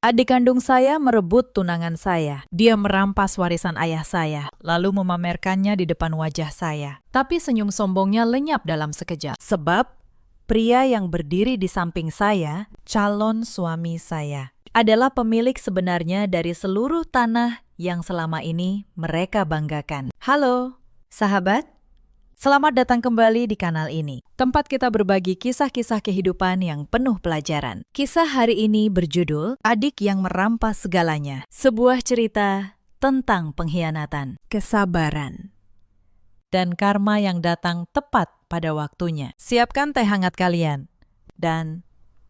Adik kandung saya merebut tunangan saya. Dia merampas warisan ayah saya, lalu memamerkannya di depan wajah saya. Tapi senyum sombongnya lenyap dalam sekejap. Sebab pria yang berdiri di samping saya, calon suami saya, adalah pemilik sebenarnya dari seluruh tanah yang selama ini mereka banggakan. Halo, sahabat. Selamat datang kembali di kanal ini, tempat kita berbagi kisah-kisah kehidupan yang penuh pelajaran. Kisah hari ini berjudul Adik yang Merampas Segalanya. Sebuah cerita tentang pengkhianatan, kesabaran, dan karma yang datang tepat pada waktunya. Siapkan teh hangat kalian, dan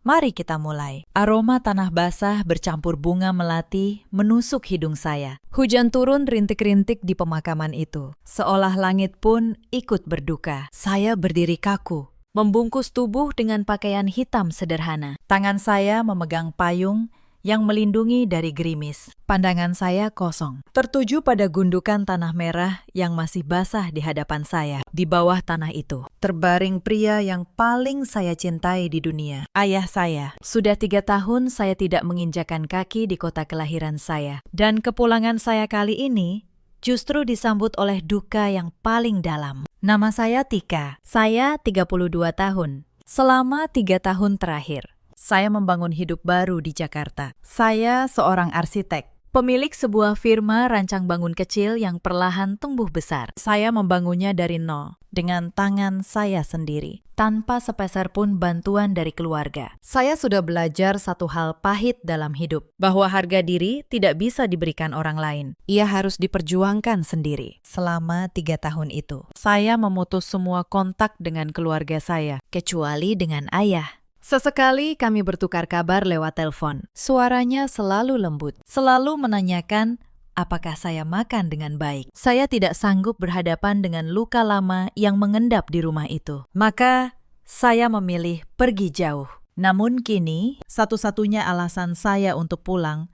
mari kita mulai. Aroma tanah basah bercampur bunga melati menusuk hidung saya. Hujan turun rintik-rintik di pemakaman itu. Seolah langit pun ikut berduka. Saya berdiri kaku, membungkus tubuh dengan pakaian hitam sederhana. Tangan saya memegang payung yang melindungi dari gerimis. Pandangan saya kosong, tertuju pada gundukan tanah merah yang masih basah di hadapan saya. Di bawah tanah itu, terbaring pria yang paling saya cintai di dunia, ayah saya. Sudah 3 tahun saya tidak menginjakan kaki di kota kelahiran saya. Dan kepulangan saya kali ini justru disambut oleh duka yang paling dalam. Nama saya Tika, saya 32 tahun. Selama 3 tahun terakhir, saya membangun hidup baru di Jakarta. Saya seorang arsitek, pemilik sebuah firma rancang bangun kecil yang perlahan tumbuh besar. Saya membangunnya dari nol, dengan tangan saya sendiri, tanpa sepeser pun bantuan dari keluarga. Saya sudah belajar satu hal pahit dalam hidup, bahwa harga diri tidak bisa diberikan orang lain. Ia harus diperjuangkan sendiri. Selama 3 tahun itu, saya memutus semua kontak dengan keluarga saya, kecuali dengan ayah. Sesekali kami bertukar kabar lewat telepon. Suaranya selalu lembut, selalu menanyakan apakah saya makan dengan baik. Saya tidak sanggup berhadapan dengan luka lama yang mengendap di rumah itu. Maka saya memilih pergi jauh. Namun kini, satu-satunya alasan saya untuk pulang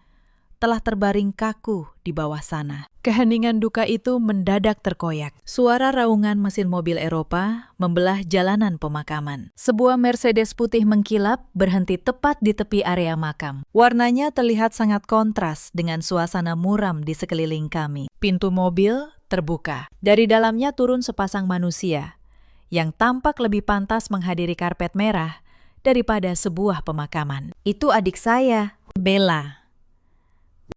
telah terbaring kaku di bawah sana. Keheningan duka itu mendadak terkoyak. Suara raungan mesin mobil Eropa membelah jalanan pemakaman. Sebuah Mercedes putih mengkilap berhenti tepat di tepi area makam. Warnanya terlihat sangat kontras dengan suasana muram di sekeliling kami. Pintu mobil terbuka. Dari dalamnya turun sepasang manusia yang tampak lebih pantas menghadiri karpet merah daripada sebuah pemakaman. Itu adik saya, Bella.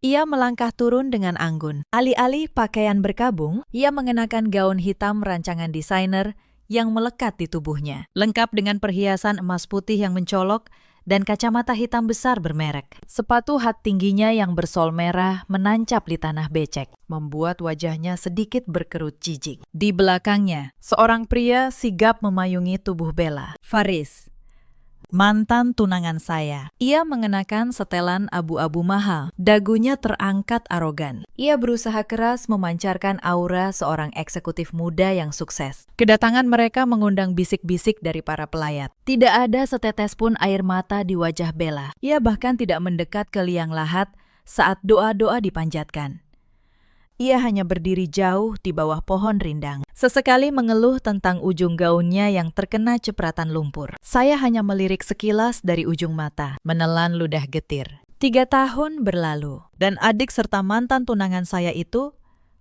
Ia melangkah turun dengan anggun. Alih-alih pakaian berkabung, ia mengenakan gaun hitam rancangan desainer yang melekat di tubuhnya, lengkap dengan perhiasan emas putih yang mencolok dan kacamata hitam besar bermerek. Sepatu hat tingginya yang bersol merah menancap di tanah becek, membuat wajahnya sedikit berkerut jijik. Di belakangnya, seorang pria sigap memayungi tubuh Bella. Faris, mantan tunangan saya. Ia mengenakan setelan abu-abu mahal. Dagunya terangkat arogan. Ia berusaha keras memancarkan aura seorang eksekutif muda yang sukses. Kedatangan mereka mengundang bisik-bisik dari para pelayat. Tidak ada setetes pun air mata di wajah Bella. Ia bahkan tidak mendekat ke liang lahat saat doa-doa dipanjatkan. Ia hanya berdiri jauh di bawah pohon rindang. Sesekali mengeluh tentang ujung gaunnya yang terkena cipratan lumpur. Saya hanya melirik sekilas dari ujung mata, menelan ludah getir. 3 tahun berlalu, dan adik serta mantan tunangan saya itu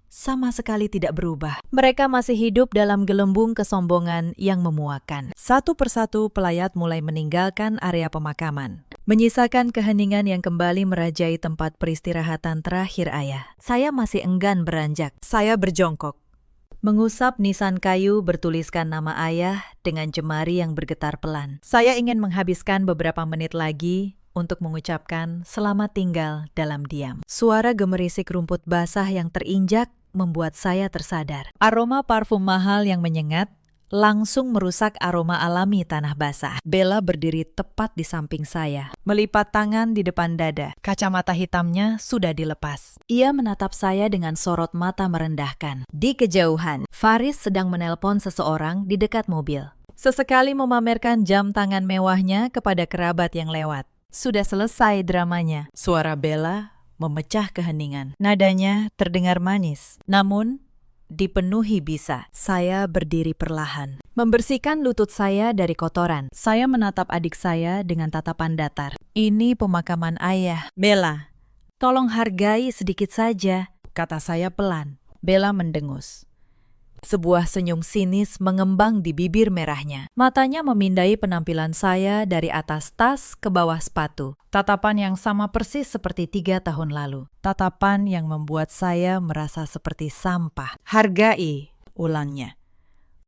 sama sekali tidak berubah. Mereka masih hidup dalam gelembung kesombongan yang memuakkan. Satu persatu pelayat mulai meninggalkan area pemakaman, menyisakan keheningan yang kembali merajai tempat peristirahatan terakhir ayah. Saya masih enggan beranjak. Saya berjongkok, mengusap nisan kayu bertuliskan nama ayah dengan jemari yang bergetar pelan. Saya ingin menghabiskan beberapa menit lagi untuk mengucapkan selamat tinggal dalam diam. Suara gemerisik rumput basah yang terinjak membuat saya tersadar. Aroma parfum mahal yang menyengat langsung merusak aroma alami tanah basah. Bella berdiri tepat di samping saya, melipat tangan di depan dada. Kacamata hitamnya sudah dilepas. Ia menatap saya dengan sorot mata merendahkan. Di kejauhan, Faris sedang menelpon seseorang di dekat mobil. Sesekali memamerkan jam tangan mewahnya kepada kerabat yang lewat. Sudah selesai dramanya. Suara Bella memecah keheningan. Nadanya terdengar manis, namun dipenuhi bisa. Saya berdiri perlahan. membersihkan lutut saya dari kotoran. Saya menatap adik saya dengan tatapan datar. Ini pemakaman ayah. Bella, tolong hargai sedikit saja, kata saya pelan. Bella mendengus. Sebuah senyum sinis mengembang di bibir merahnya. Matanya memindai penampilan saya dari atas tas ke bawah sepatu. Tatapan yang sama persis seperti 3 tahun lalu. Tatapan yang membuat saya merasa seperti sampah. Hargai, ulangnya.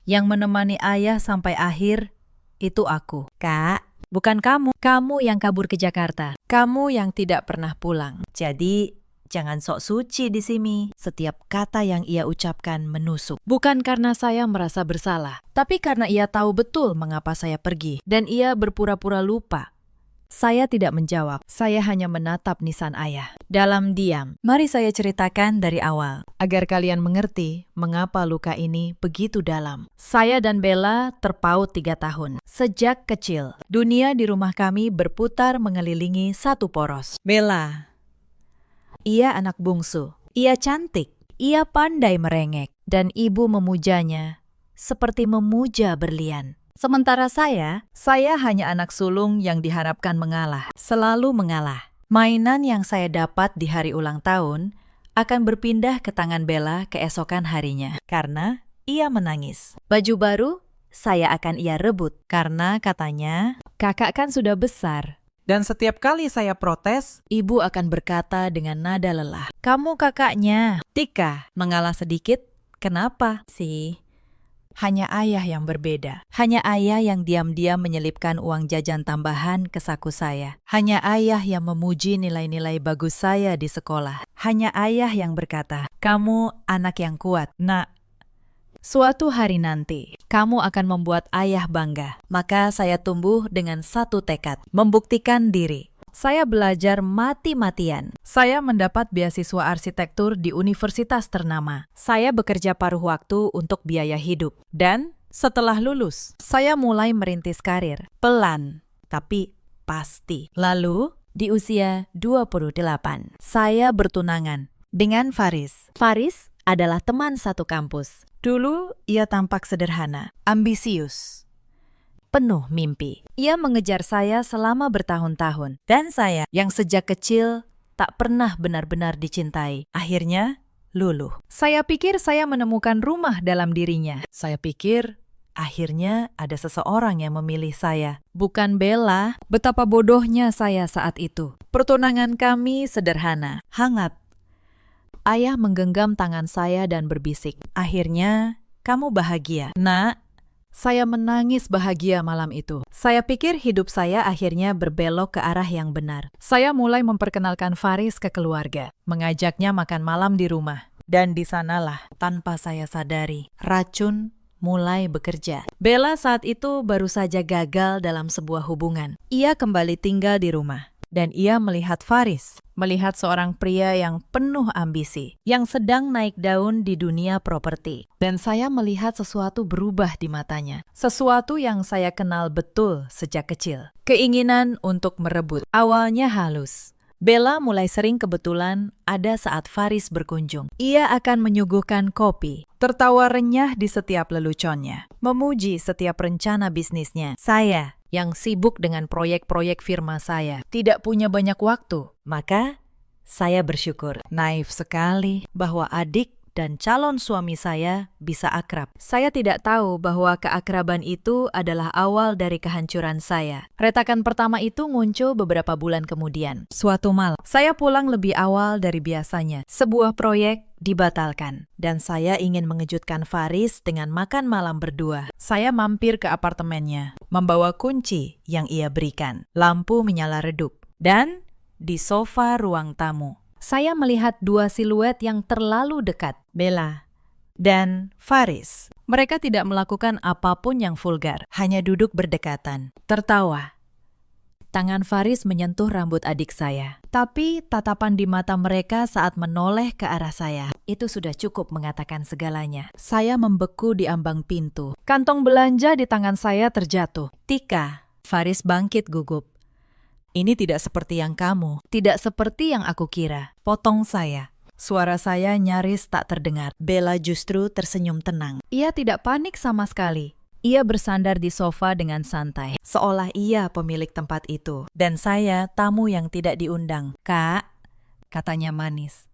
Yang menemani ayah sampai akhir, itu aku. Kak, bukan kamu. Kamu yang kabur ke Jakarta. Kamu yang tidak pernah pulang. Jadi, jangan sok suci di sini. Setiap kata yang ia ucapkan menusuk. Bukan karena saya merasa bersalah, tapi karena ia tahu betul mengapa saya pergi. Dan ia berpura-pura lupa. Saya tidak menjawab, saya hanya menatap nisan ayah. Dalam diam, mari saya ceritakan dari awal, agar kalian mengerti mengapa luka ini begitu dalam. Saya dan Bella terpaut 3 tahun. Sejak kecil, dunia di rumah kami berputar mengelilingi satu poros. Bella, ia anak bungsu, ia cantik, ia pandai merengek, dan ibu memujanya seperti memuja berlian. Sementara saya hanya anak sulung yang diharapkan mengalah, selalu mengalah. Mainan yang saya dapat di hari ulang tahun akan berpindah ke tangan Bella keesokan harinya, karena ia menangis. Baju baru saya akan ia rebut, karena katanya, kakak kan sudah besar. Dan setiap kali saya protes, Ibu akan berkata dengan nada lelah, kamu kakaknya. Tika mengalah sedikit, kenapa sih? Hanya ayah yang berbeda. Hanya ayah yang diam-diam menyelipkan uang jajan tambahan ke saku saya. Hanya ayah yang memuji nilai-nilai bagus saya di sekolah. Hanya ayah yang berkata, kamu anak yang kuat, nak. Suatu hari nanti, kamu akan membuat ayah bangga. Maka saya tumbuh dengan satu tekad, membuktikan diri. Saya belajar mati-matian. Saya mendapat beasiswa arsitektur di universitas ternama. Saya bekerja paruh waktu untuk biaya hidup. Dan setelah lulus, saya mulai merintis karir. Pelan, tapi pasti. Lalu, di usia 28, saya bertunangan dengan Faris. Faris adalah teman satu kampus. Dulu, ia tampak sederhana, ambisius, penuh mimpi. Ia mengejar saya selama bertahun-tahun. Dan saya, yang sejak kecil tak pernah benar-benar dicintai, akhirnya luluh. Saya pikir saya menemukan rumah dalam dirinya. Saya pikir akhirnya ada seseorang yang memilih saya. Bukan Bella. Betapa bodohnya saya saat itu. Pertunangan kami sederhana, hangat. Ayah menggenggam tangan saya dan berbisik, akhirnya kamu bahagia. Nak, saya menangis bahagia malam itu. Saya pikir hidup saya akhirnya berbelok ke arah yang benar. Saya mulai memperkenalkan Faris ke keluarga, mengajaknya makan malam di rumah. Dan di sanalah, tanpa saya sadari, racun mulai bekerja. Bella saat itu baru saja gagal dalam sebuah hubungan. Ia kembali tinggal di rumah. Dan ia melihat Faris, melihat seorang pria yang penuh ambisi, yang sedang naik daun di dunia properti. Dan saya melihat sesuatu berubah di matanya. Sesuatu yang saya kenal betul sejak kecil. Keinginan untuk merebut. Awalnya halus. Bella mulai sering kebetulan ada saat Faris berkunjung. Ia akan menyuguhkan kopi, tertawa renyah di setiap leluconnya, memuji setiap rencana bisnisnya. Saya yang sibuk dengan proyek-proyek firma saya, tidak punya banyak waktu. Maka, saya bersyukur. Naif sekali bahwa adik dan calon suami saya bisa akrab. Saya tidak tahu bahwa keakraban itu adalah awal dari kehancuran saya. Retakan pertama itu muncul beberapa bulan kemudian. Suatu malam, saya pulang lebih awal dari biasanya. Sebuah proyek dibatalkan. Dan saya ingin mengejutkan Faris dengan makan malam berdua. Saya mampir ke apartemennya, membawa kunci yang ia berikan. Lampu menyala redup. Dan di sofa ruang tamu, saya melihat dua siluet yang terlalu dekat, Bella dan Faris. Mereka tidak melakukan apapun yang vulgar, hanya duduk berdekatan, tertawa. Tangan Faris menyentuh rambut adik saya. Tapi tatapan di mata mereka saat menoleh ke arah saya, itu sudah cukup mengatakan segalanya. Saya membeku di ambang pintu. Kantong belanja di tangan saya terjatuh. Tika, Faris bangkit gugup. Ini tidak seperti yang kamu, tidak seperti yang aku kira. Potong saya. Suara saya nyaris tak terdengar. Bella justru tersenyum tenang. Ia tidak panik sama sekali. Ia bersandar di sofa dengan santai, seolah ia pemilik tempat itu, dan saya tamu yang tidak diundang. "Kak," katanya manis,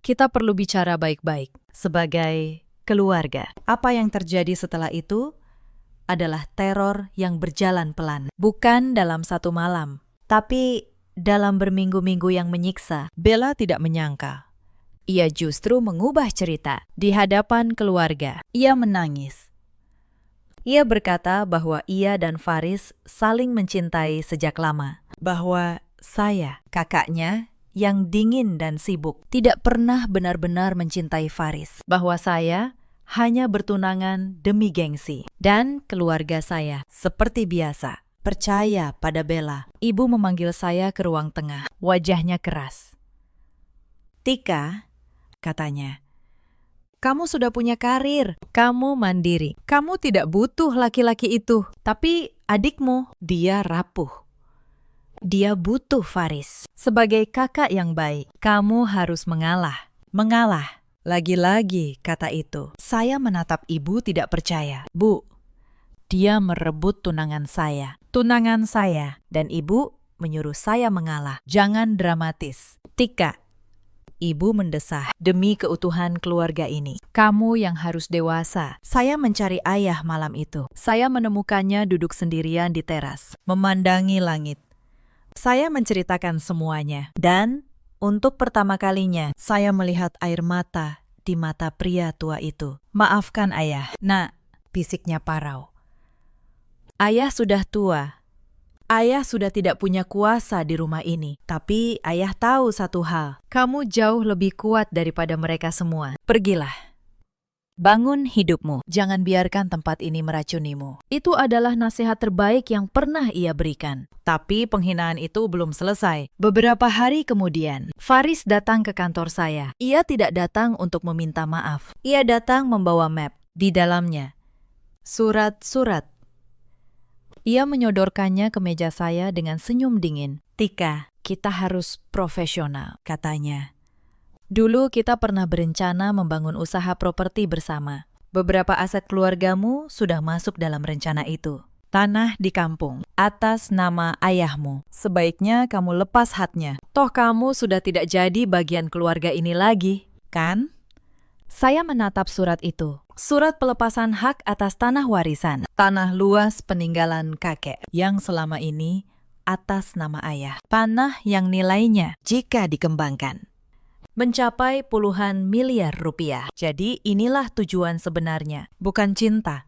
"kita perlu bicara baik-baik sebagai keluarga." Apa yang terjadi setelah itu adalah teror yang berjalan pelan. Bukan dalam satu malam, tapi dalam berminggu-minggu yang menyiksa. Bella tidak menyangka. Ia justru mengubah cerita di hadapan keluarga. Ia menangis. Ia berkata bahwa ia dan Faris saling mencintai sejak lama. Bahwa saya, kakaknya, yang dingin dan sibuk, tidak pernah benar-benar mencintai Faris. Bahwa saya hanya bertunangan demi gengsi. Dan keluarga saya, seperti biasa, percaya pada Bella. Ibu memanggil saya ke ruang tengah. Wajahnya keras. "Tika," katanya, "kamu sudah punya karir, kamu mandiri, kamu tidak butuh laki-laki itu. Tapi adikmu, dia rapuh. Dia butuh Faris. Sebagai kakak yang baik, kamu harus mengalah. Mengalah." Lagi-lagi kata itu. Saya menatap ibu tidak percaya. "Bu, dia merebut tunangan saya. Tunangan saya." Dan ibu menyuruh saya mengalah. "Jangan dramatis. Tika," ibu mendesah, "demi keutuhan keluarga ini, kamu yang harus dewasa." Saya mencari ayah malam itu. Saya menemukannya duduk sendirian di teras, memandangi langit. Saya menceritakan semuanya. Dan untuk pertama kalinya, saya melihat air mata di mata pria tua itu. "Maafkan ayah." "Nak," bisiknya parau. "Ayah sudah tua. Ayah sudah tidak punya kuasa di rumah ini. Tapi ayah tahu satu hal. Kamu jauh lebih kuat daripada mereka semua. Pergilah. Bangun hidupmu. Jangan biarkan tempat ini meracunimu." Itu adalah nasihat terbaik yang pernah ia berikan. Tapi penghinaan itu belum selesai. Beberapa hari kemudian, Faris datang ke kantor saya. Ia tidak datang untuk meminta maaf. Ia datang membawa map. Di dalamnya surat-surat. Ia menyodorkannya ke meja saya dengan senyum dingin. "Tika, kita harus profesional," katanya. "Dulu kita pernah berencana membangun usaha properti bersama. Beberapa aset keluargamu sudah masuk dalam rencana itu. Tanah di kampung, atas nama ayahmu. Sebaiknya kamu lepas haknya. Toh kamu sudah tidak jadi bagian keluarga ini lagi, kan?" Saya menatap surat itu. Surat pelepasan hak atas tanah warisan. Tanah luas peninggalan kakek yang selama ini atas nama ayah. Tanah yang nilainya, jika dikembangkan, mencapai puluhan miliar rupiah. Jadi inilah tujuan sebenarnya. Bukan cinta.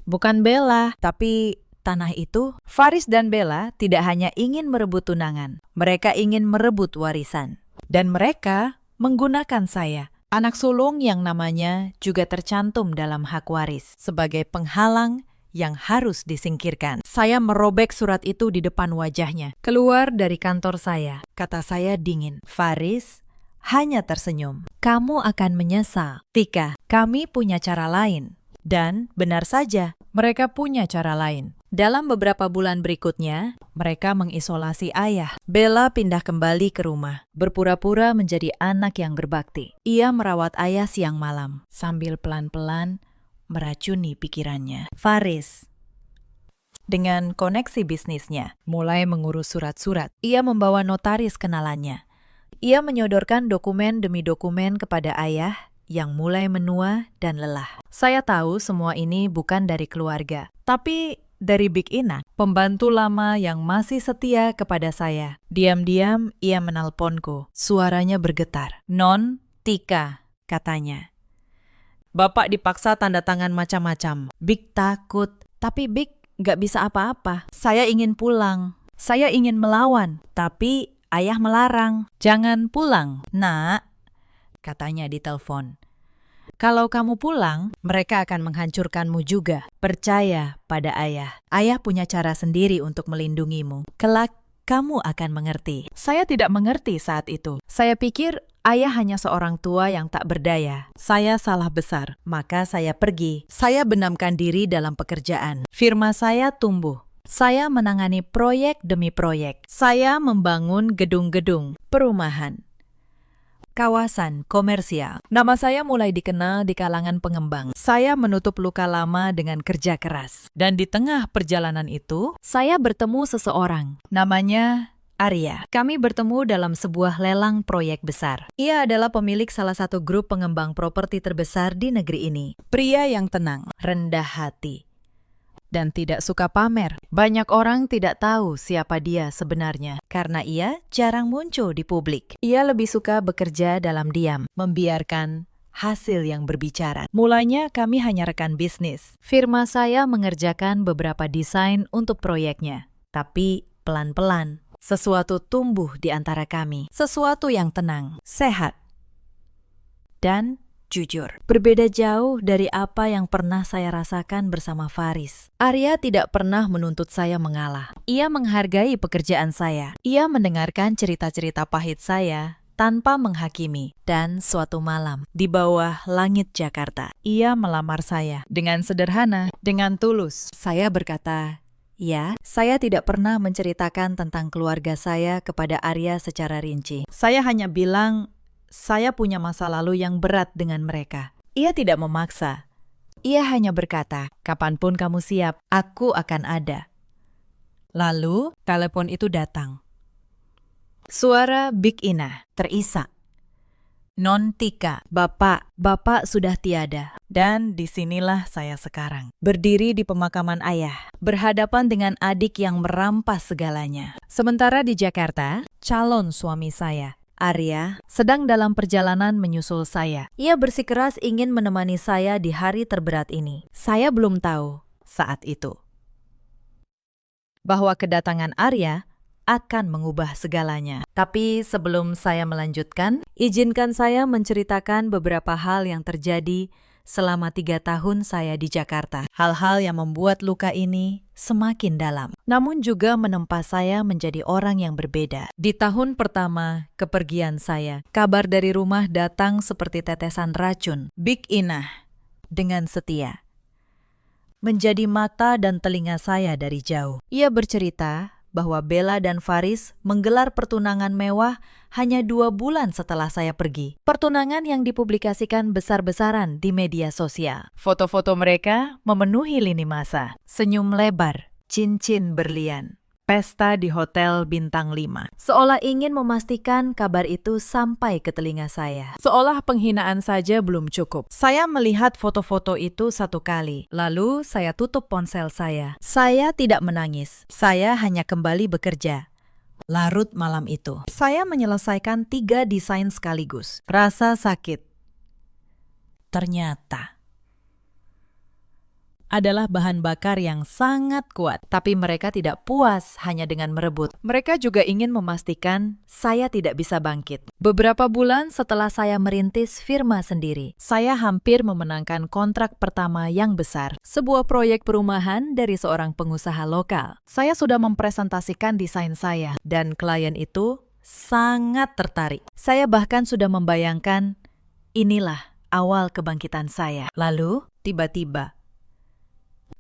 Bukan Bella. Tapi tanah itu, Faris dan Bella tidak hanya ingin merebut tunangan. Mereka ingin merebut warisan. Dan mereka menggunakan saya, anak sulung yang namanya juga tercantum dalam hak waris, sebagai penghalang yang harus disingkirkan. Saya merobek surat itu di depan wajahnya. "Keluar dari kantor saya," kata saya dingin. Faris hanya tersenyum. "Kamu akan menyesal. Tika, kami punya cara lain." Dan benar saja, mereka punya cara lain. Dalam beberapa bulan berikutnya, mereka mengisolasi ayah. Bella pindah kembali ke rumah, berpura-pura menjadi anak yang berbakti. Ia merawat ayah siang malam, sambil pelan-pelan meracuni pikirannya. Faris, dengan koneksi bisnisnya, mulai mengurus surat-surat. Ia membawa notaris kenalannya. Ia menyodorkan dokumen demi dokumen kepada ayah yang mulai menua dan lelah. Saya tahu semua ini bukan dari keluarga, tapi dari Big Ina, pembantu lama yang masih setia kepada saya. Diam-diam ia menelponku. Suaranya bergetar. "Non, Tika," katanya. "Bapak dipaksa tanda tangan macam-macam." Big takut, tapi Big gak bisa apa-apa. Saya ingin pulang. Saya ingin melawan, tapi ayah melarang. "Jangan pulang, Nak," katanya di telepon. "Kalau kamu pulang, mereka akan menghancurkanmu juga. Percaya pada ayah. Ayah punya cara sendiri untuk melindungimu. Kelak, kamu akan mengerti." Saya tidak mengerti saat itu. Saya pikir ayah hanya seorang tua yang tak berdaya. Saya salah besar. Maka saya pergi. Saya benamkan diri dalam pekerjaan. Firma saya tumbuh. Saya menangani proyek demi proyek. Saya membangun gedung-gedung perumahan. kawasan komersial. Nama saya mulai dikenal di kalangan pengembang. Saya menutup luka lama dengan kerja keras. Dan di tengah perjalanan itu, saya bertemu seseorang. Namanya Arya. Kami bertemu dalam sebuah lelang proyek besar. Ia adalah pemilik salah satu grup pengembang properti terbesar di negeri ini. Pria yang tenang, rendah hati, dan tidak suka pamer. Banyak orang tidak tahu siapa dia sebenarnya karena ia jarang muncul di publik. Ia lebih suka bekerja dalam diam, membiarkan hasil yang berbicara. Mulanya kami hanya rekan bisnis. Firma saya mengerjakan beberapa desain untuk proyeknya. Tapi pelan-pelan, sesuatu tumbuh di antara kami. Sesuatu yang tenang, sehat, dan jujur. Berbeda jauh dari apa yang pernah saya rasakan bersama Faris. Arya tidak pernah menuntut saya mengalah. Ia menghargai pekerjaan saya. Ia mendengarkan cerita-cerita pahit saya tanpa menghakimi. Dan suatu malam, di bawah langit Jakarta, ia melamar saya. Dengan sederhana, dengan tulus, saya berkata, ya, saya tidak pernah menceritakan tentang keluarga saya kepada Arya secara rinci. Saya hanya bilang, saya punya masa lalu yang berat dengan mereka. Ia tidak memaksa. Ia hanya berkata, kapanpun kamu siap, aku akan ada. Lalu, telepon itu datang. Suara Big Ina terisak. Non Tika, Bapak sudah tiada. Dan disinilah saya sekarang. Berdiri di pemakaman ayah, berhadapan dengan adik yang merampas segalanya. Sementara di Jakarta, calon suami saya, Arya, sedang dalam perjalanan menyusul saya. Ia bersikeras ingin menemani saya di hari terberat ini. Saya belum tahu saat itu bahwa kedatangan Arya akan mengubah segalanya. Tapi sebelum saya melanjutkan, izinkan saya menceritakan beberapa hal yang terjadi selama 3 tahun saya di Jakarta. Hal-hal yang membuat luka ini semakin dalam, namun juga menempa saya menjadi orang yang berbeda. Di tahun pertama kepergian saya, kabar dari rumah datang seperti tetesan racun. Big Ina dengan setia menjadi mata dan telinga saya dari jauh. Ia bercerita bahwa Bella dan Faris menggelar pertunangan mewah hanya 2 bulan setelah saya pergi. Pertunangan yang dipublikasikan besar-besaran di media sosial. Foto-foto mereka memenuhi lini masa. Senyum lebar, cincin berlian. Pesta di Hotel Bintang 5. Seolah ingin memastikan kabar itu sampai ke telinga saya. Seolah penghinaan saja belum cukup. Saya melihat foto-foto itu 1 kali. Lalu saya tutup ponsel saya. Saya tidak menangis. Saya hanya kembali bekerja. Larut malam itu, saya menyelesaikan 3 desain sekaligus. Rasa sakit ternyata adalah bahan bakar yang sangat kuat. Tapi mereka tidak puas hanya dengan merebut. Mereka juga ingin memastikan saya tidak bisa bangkit. Beberapa bulan setelah saya merintis firma sendiri, saya hampir memenangkan kontrak pertama yang besar. Sebuah proyek perumahan dari seorang pengusaha lokal. Saya sudah mempresentasikan desain saya, dan klien itu sangat tertarik. Saya bahkan sudah membayangkan, inilah awal kebangkitan saya. Lalu, tiba-tiba,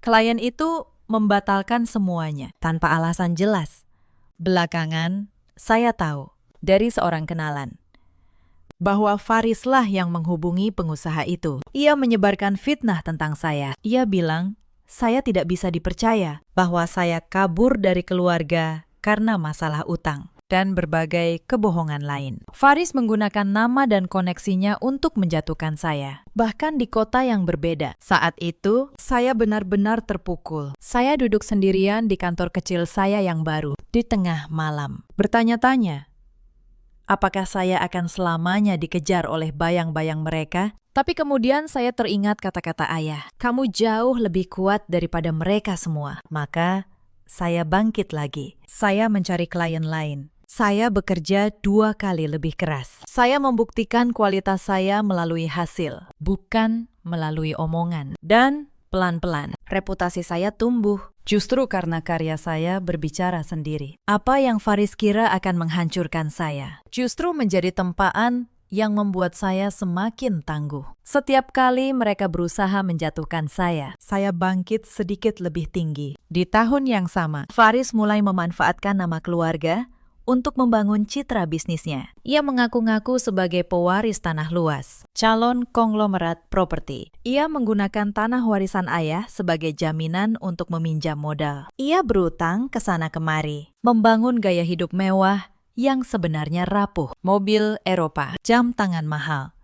klien itu membatalkan semuanya tanpa alasan jelas. Belakangan, saya tahu dari seorang kenalan bahwa Farislah yang menghubungi pengusaha itu. Ia menyebarkan fitnah tentang saya. Ia bilang, saya tidak bisa dipercaya, bahwa saya kabur dari keluarga karena masalah utang dan berbagai kebohongan lain. Faris menggunakan nama dan koneksinya untuk menjatuhkan saya, bahkan di kota yang berbeda. Saat itu, saya benar-benar terpukul. Saya duduk sendirian di kantor kecil saya yang baru, di tengah malam, bertanya-tanya, apakah saya akan selamanya dikejar oleh bayang-bayang mereka? Tapi kemudian saya teringat kata-kata ayah, kamu jauh lebih kuat daripada mereka semua. Maka, saya bangkit lagi. Saya mencari klien lain. Saya bekerja 2 kali lebih keras. Saya membuktikan kualitas saya melalui hasil, bukan melalui omongan. Dan pelan-pelan, reputasi saya tumbuh. Justru karena karya saya berbicara sendiri. Apa yang Faris kira akan menghancurkan saya, justru menjadi tempaan yang membuat saya semakin tangguh. Setiap kali mereka berusaha menjatuhkan saya bangkit sedikit lebih tinggi. Di tahun yang sama, Faris mulai memanfaatkan nama keluarga untuk membangun citra bisnisnya. Ia mengaku-ngaku sebagai pewaris tanah luas, calon konglomerat properti. Ia menggunakan tanah warisan ayah sebagai jaminan untuk meminjam modal. Ia berutang ke sana kemari, membangun gaya hidup mewah yang sebenarnya rapuh. Mobil Eropa, jam tangan mahal,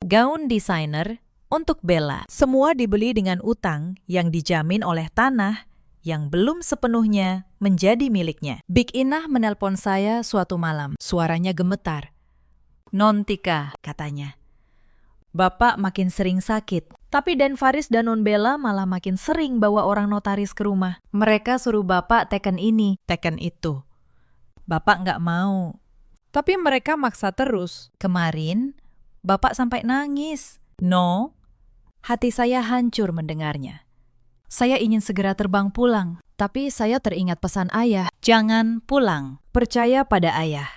gaun desainer untuk Bella. Semua dibeli dengan utang yang dijamin oleh tanah yang belum sepenuhnya menjadi miliknya. Big Inah menelpon saya suatu malam. Suaranya gemetar. "Non Tika," katanya. "Bapak makin sering sakit. Tapi Dan Faris dan Non Bella malah makin sering bawa orang notaris ke rumah. Mereka suruh Bapak teken ini, teken itu. Bapak nggak mau. Tapi mereka maksa terus. Kemarin, Bapak sampai nangis." "No." Hati saya hancur mendengarnya. Saya ingin segera terbang pulang, tapi saya teringat pesan ayah, "Jangan pulang, percaya pada ayah."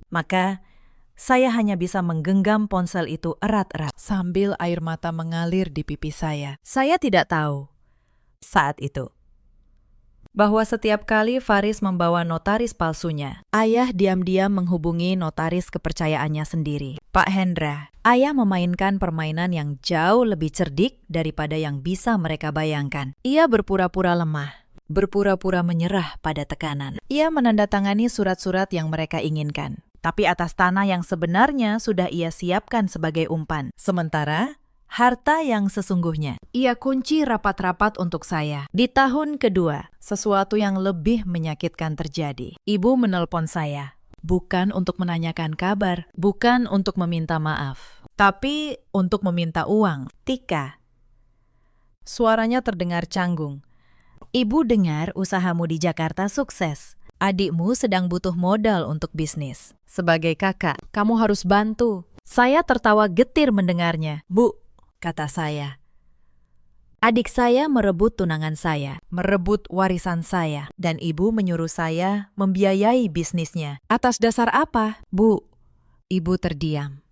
Maka, saya hanya bisa menggenggam ponsel itu erat-erat sambil air mata mengalir di pipi saya. Saya tidak tahu saat itu bahwa setiap kali Faris membawa notaris palsunya, ayah diam-diam menghubungi notaris kepercayaannya sendiri, Pak Hendra. Ayah memainkan permainan yang jauh lebih cerdik daripada yang bisa mereka bayangkan. Ia berpura-pura lemah, berpura-pura menyerah pada tekanan. Ia menandatangani surat-surat yang mereka inginkan, tapi atas tanah yang sebenarnya sudah ia siapkan sebagai umpan. Sementara, harta yang sesungguhnya ia kunci rapat-rapat untuk saya. Di tahun kedua, sesuatu yang lebih menyakitkan terjadi. Ibu menelpon saya. Bukan untuk menanyakan kabar, bukan untuk meminta maaf, tapi untuk meminta uang. "Tika." Suaranya terdengar canggung. "Ibu dengar usahamu di Jakarta sukses. Adikmu sedang butuh modal untuk bisnis. Sebagai kakak, kamu harus bantu." Saya tertawa getir mendengarnya. "Bu," kata saya, "adik saya merebut tunangan saya, merebut warisan saya, dan ibu menyuruh saya membiayai bisnisnya. Atas dasar apa, Bu?" Ibu terdiam.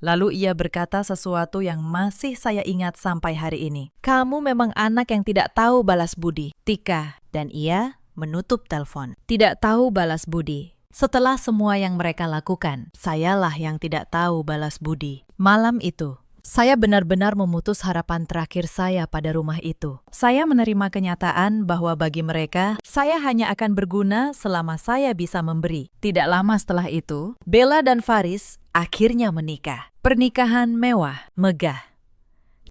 Lalu ia berkata sesuatu yang masih saya ingat sampai hari ini. "Kamu memang anak yang tidak tahu balas budi, Tika." Dan ia menutup telepon. Tidak tahu balas budi. Setelah semua yang mereka lakukan, sayalah yang tidak tahu balas budi. Malam itu, saya benar-benar memutus harapan terakhir saya pada rumah itu. Saya menerima kenyataan bahwa bagi mereka, saya hanya akan berguna selama saya bisa memberi. Tidak lama setelah itu, Bella dan Faris akhirnya menikah. Pernikahan mewah, megah,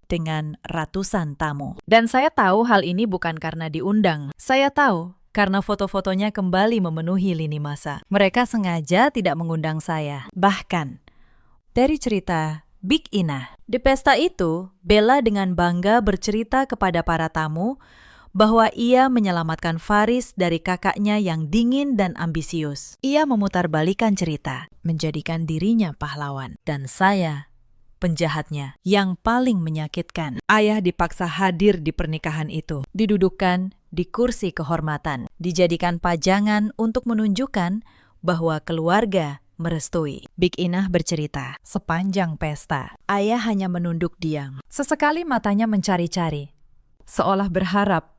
dengan ratusan tamu. Dan saya tahu hal ini bukan karena diundang. Saya tahu karena foto-fotonya kembali memenuhi lini masa. Mereka sengaja tidak mengundang saya. Bahkan, dari cerita Big Inah, di pesta itu, Bella dengan bangga bercerita kepada para tamu bahwa ia menyelamatkan Faris dari kakaknya yang dingin dan ambisius. Ia memutarbalikkan cerita, menjadikan dirinya pahlawan. Dan saya, penjahatnya yang paling menyakitkan. Ayah dipaksa hadir di pernikahan itu, didudukkan di kursi kehormatan, dijadikan pajangan untuk menunjukkan bahwa keluarga merestui. Big Inah bercerita, sepanjang pesta, ayah hanya menunduk diam. Sesekali matanya mencari-cari, seolah berharap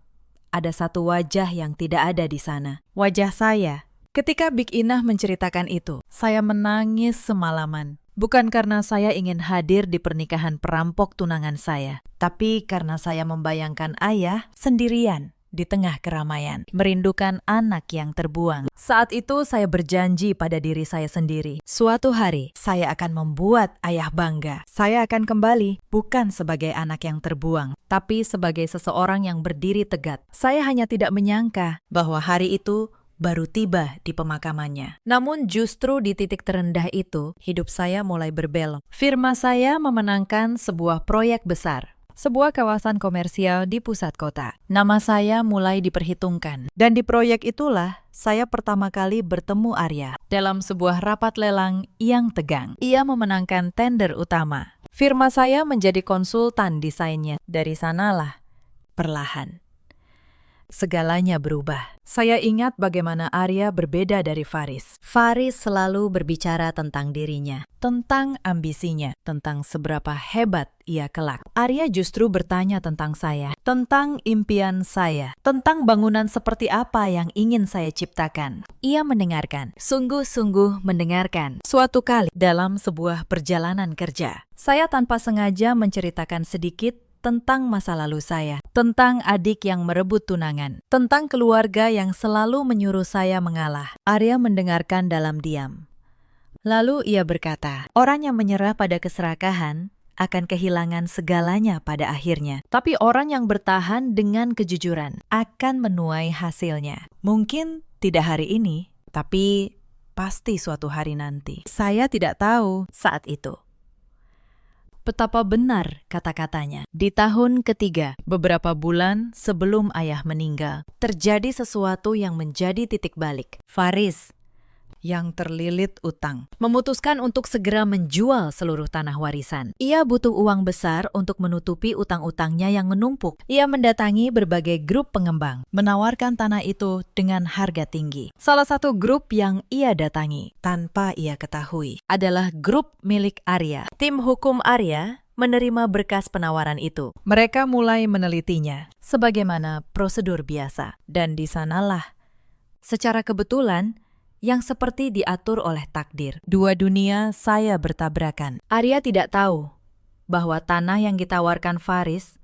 ada satu wajah yang tidak ada di sana. Wajah saya. Ketika Big Inah menceritakan itu, saya menangis semalaman. Bukan karena saya ingin hadir di pernikahan perampok tunangan saya, tapi karena saya membayangkan ayah sendirian di tengah keramaian, merindukan anak yang terbuang. Saat itu saya berjanji pada diri saya sendiri, suatu hari saya akan membuat ayah bangga. Saya akan kembali, bukan sebagai anak yang terbuang, tapi sebagai seseorang yang berdiri tegak. Saya hanya tidak menyangka bahwa hari itu baru tiba di pemakamannya. Namun justru di titik terendah itu, hidup saya mulai berbelok. Firma saya memenangkan sebuah proyek besar, sebuah kawasan komersial di pusat kota. Nama saya mulai diperhitungkan. Dan di proyek itulah saya pertama kali bertemu Arya dalam sebuah rapat lelang yang tegang. Ia memenangkan tender utama. Firma saya menjadi konsultan desainnya. Dari sanalah, perlahan, segalanya berubah. Saya ingat bagaimana Arya berbeda dari Faris. Faris selalu berbicara tentang dirinya, tentang ambisinya, tentang seberapa hebat ia kelak. Arya justru bertanya tentang saya, tentang impian saya, tentang bangunan seperti apa yang ingin saya ciptakan. Ia mendengarkan, sungguh-sungguh mendengarkan. Suatu kali dalam sebuah perjalanan kerja, saya tanpa sengaja menceritakan sedikit tentang masa lalu saya, tentang adik yang merebut tunangan, tentang keluarga yang selalu menyuruh saya mengalah. Arya mendengarkan dalam diam. Lalu ia berkata, orang yang menyerah pada keserakahan akan kehilangan segalanya pada akhirnya. Tapi orang yang bertahan dengan kejujuran akan menuai hasilnya. Mungkin tidak hari ini, tapi pasti suatu hari nanti. Saya tidak tahu saat itu betapa benar kata-katanya. Di tahun ketiga, beberapa bulan sebelum ayah meninggal, terjadi sesuatu yang menjadi titik balik. Faris, yang terlilit utang, memutuskan untuk segera menjual seluruh tanah warisan. Ia butuh uang besar untuk menutupi utang-utangnya yang menumpuk. Ia mendatangi berbagai grup pengembang, menawarkan tanah itu dengan harga tinggi. Salah satu grup yang ia datangi, tanpa ia ketahui, adalah grup milik Arya. Tim hukum Arya menerima berkas penawaran itu. Mereka mulai menelitinya, sebagaimana prosedur biasa. Dan di sanalah, secara kebetulan, yang seperti diatur oleh takdir. Dua dunia saya bertabrakan. Arya tidak tahu bahwa tanah yang ditawarkan Faris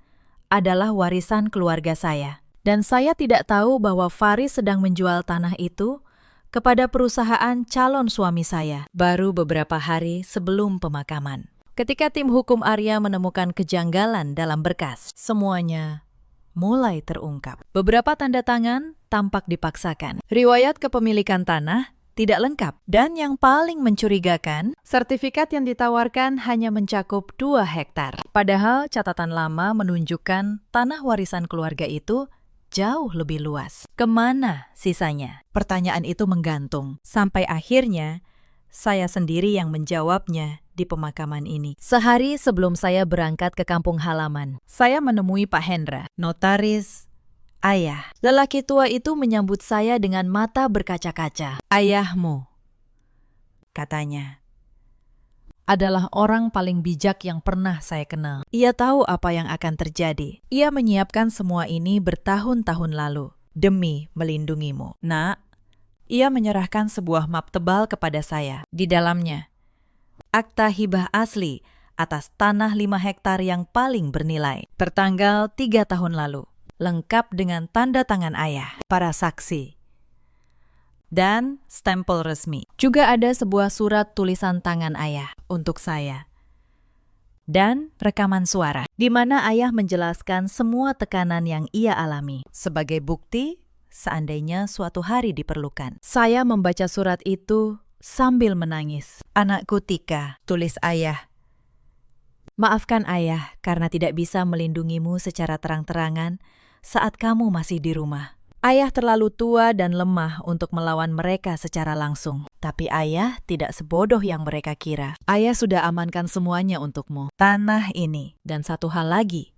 adalah warisan keluarga saya. Dan saya tidak tahu bahwa Faris sedang menjual tanah itu kepada perusahaan calon suami saya baru beberapa hari sebelum pemakaman. Ketika tim hukum Arya menemukan kejanggalan dalam berkas, semuanya mulai terungkap. Beberapa tanda tangan tampak dipaksakan. Riwayat kepemilikan tanah tidak lengkap. Dan yang paling mencurigakan, sertifikat yang ditawarkan hanya mencakup 2 hektar. Padahal catatan lama menunjukkan tanah warisan keluarga itu jauh lebih luas. Kemana sisanya? Pertanyaan itu menggantung. Sampai akhirnya, saya sendiri yang menjawabnya di pemakaman ini. Sehari sebelum saya berangkat ke kampung halaman, saya menemui Pak Hendra, notaris ayah. Lelaki tua itu menyambut saya dengan mata berkaca-kaca. Ayahmu, katanya, adalah orang paling bijak yang pernah saya kenal. Ia tahu apa yang akan terjadi. Ia menyiapkan semua ini bertahun-tahun lalu, demi melindungimu. Nak, ia menyerahkan sebuah map tebal kepada saya. Di dalamnya, akta hibah asli atas tanah 5 hektar yang paling bernilai, tertanggal 3 tahun lalu, lengkap dengan tanda tangan ayah, para saksi, dan stempel resmi. Juga ada sebuah surat tulisan tangan ayah untuk saya, dan rekaman suara, di mana ayah menjelaskan semua tekanan yang ia alami, sebagai bukti seandainya suatu hari diperlukan. Saya membaca surat itu sambil menangis. Anakku Tika, tulis ayah. Maafkan ayah karena tidak bisa melindungimu secara terang-terangan saat kamu masih di rumah. Ayah terlalu tua dan lemah untuk melawan mereka secara langsung. Tapi ayah tidak sebodoh yang mereka kira. Ayah sudah amankan semuanya untukmu. Tanah ini dan satu hal lagi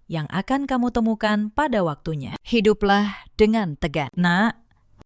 yang akan kamu temukan pada waktunya. Hiduplah dengan tegar. Nak,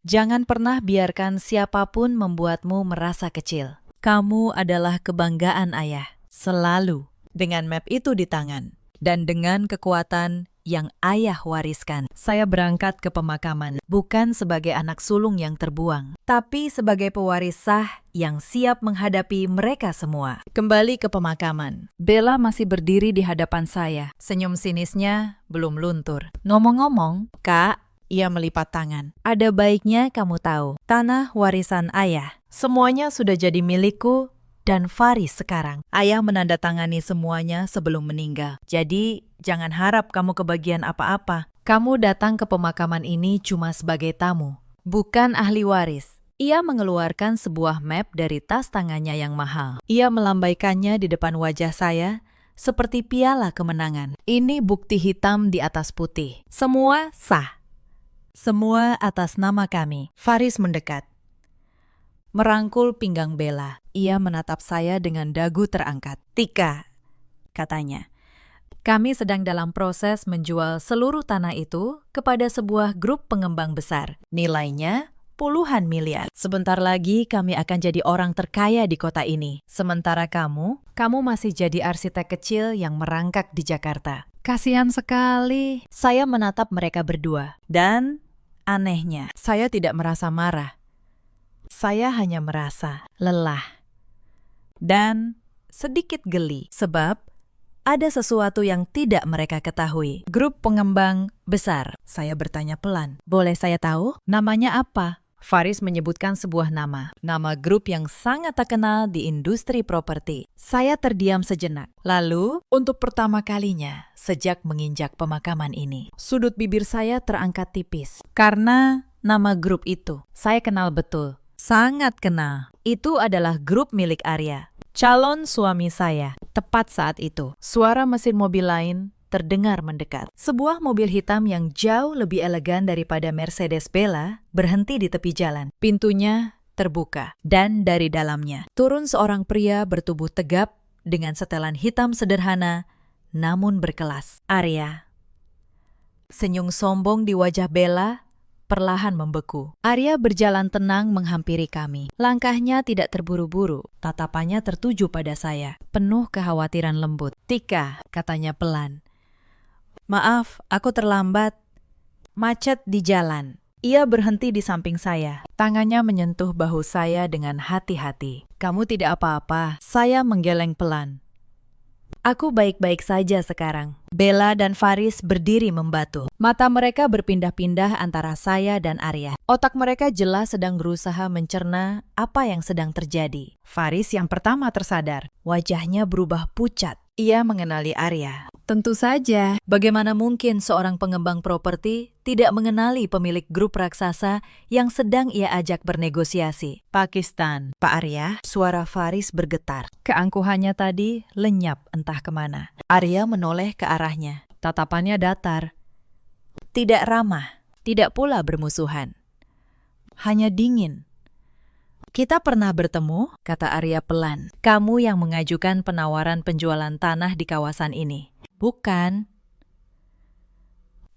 jangan pernah biarkan siapapun membuatmu merasa kecil. Kamu adalah kebanggaan ayah. Selalu. Dengan map itu di tangan. Dan dengan kekuatan yang ayah wariskan, saya berangkat ke pemakaman. Bukan sebagai anak sulung yang terbuang, tapi sebagai pewaris sah yang siap menghadapi mereka semua. Kembali ke pemakaman. Bella masih berdiri di hadapan saya. Senyum sinisnya belum luntur. Ngomong-ngomong, Kak, ia melipat tangan. Ada baiknya kamu tahu, tanah warisan ayah, semuanya sudah jadi milikku dan Faris sekarang. Ayah menandatangani semuanya sebelum meninggal. Jadi, jangan harap kamu kebagian apa-apa. Kamu datang ke pemakaman ini cuma sebagai tamu, bukan ahli waris. Ia mengeluarkan sebuah map dari tas tangannya yang mahal. Ia melambaikannya di depan wajah saya, seperti piala kemenangan. Ini bukti hitam di atas putih. Semua sah. Semua atas nama kami. Faris mendekat, merangkul pinggang Bella. Ia menatap saya dengan dagu terangkat. Tika, katanya, Kami sedang dalam proses menjual seluruh tanah itu kepada sebuah grup pengembang besar. Nilainya puluhan miliar. Sebentar lagi kami akan jadi orang terkaya di kota ini. Sementara kamu masih jadi arsitek kecil yang merangkak di Jakarta. Kasihan sekali. Saya menatap mereka berdua. Dan anehnya, saya tidak merasa marah. Saya hanya merasa lelah. Dan sedikit geli. Sebab ada sesuatu yang tidak mereka ketahui. Grup pengembang besar. Saya bertanya pelan. Boleh saya tahu? Namanya apa? Faris menyebutkan sebuah nama. Nama grup yang sangat terkenal di industri properti. Saya terdiam sejenak. Lalu, untuk pertama kalinya sejak menginjak pemakaman ini, sudut bibir saya terangkat tipis. Karena nama grup itu saya kenal betul. Sangat kenal. Itu adalah grup milik Arya. Calon suami saya. Tepat saat itu, suara mesin mobil lain terdengar mendekat. Sebuah mobil hitam yang jauh lebih elegan daripada Mercedes Bella berhenti di tepi jalan. Pintunya terbuka, dan dari dalamnya turun seorang pria bertubuh tegap dengan setelan hitam sederhana namun berkelas. Arya. Senyum sombong di wajah Bella perlahan membeku. Arya berjalan tenang menghampiri kami. Langkahnya tidak terburu-buru, tatapannya tertuju pada saya, penuh kekhawatiran lembut. "Tika," katanya pelan. "Maaf, aku terlambat. Macet di jalan." Ia berhenti di samping saya. Tangannya menyentuh bahu saya dengan hati-hati. "Kamu tidak apa-apa." Saya menggeleng pelan. "Aku baik-baik saja sekarang." Bella dan Faris berdiri membatu. Mata mereka berpindah-pindah antara saya dan Arya. Otak mereka jelas sedang berusaha mencerna apa yang sedang terjadi. Faris yang pertama tersadar. Wajahnya berubah pucat. Ia mengenali Arya. Tentu saja, bagaimana mungkin seorang pengembang properti tidak mengenali pemilik grup raksasa yang sedang ia ajak bernegosiasi? "Pakistan, Pak Arya." Suara Faris bergetar. Keangkuhannya tadi lenyap entah kemana. Arya menoleh ke arahnya. Tatapannya datar. Tidak ramah, tidak pula bermusuhan. Hanya dingin. "Kita pernah bertemu," kata Arya pelan. "Kamu yang mengajukan penawaran penjualan tanah di kawasan ini." "Bukan."